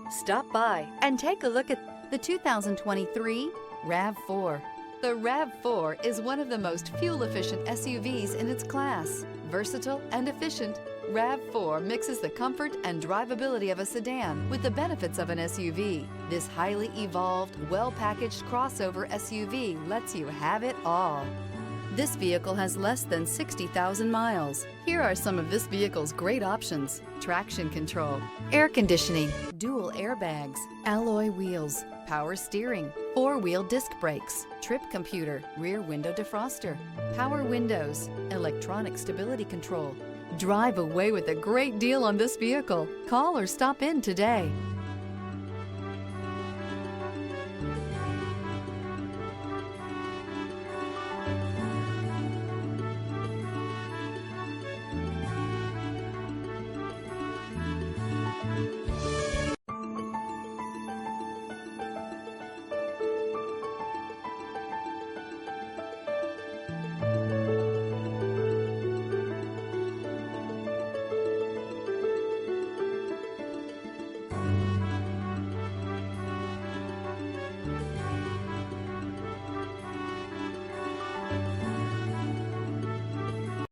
Stop by and take a look at the 2023 RAV4. The RAV4 is one of the most fuel-efficient SUVs in its class. Versatile and efficient, RAV4 mixes the comfort and drivability of a sedan with the benefits of an SUV. This highly evolved, well-packaged crossover SUV lets you have it all. This vehicle has less than 60,000 miles. Here are some of this vehicle's great options: traction control, air conditioning, dual airbags, alloy wheels, power steering, four-wheel disc brakes, trip computer, rear window defroster, power windows, electronic stability control. Drive away with a great deal on this vehicle. Call or stop in today.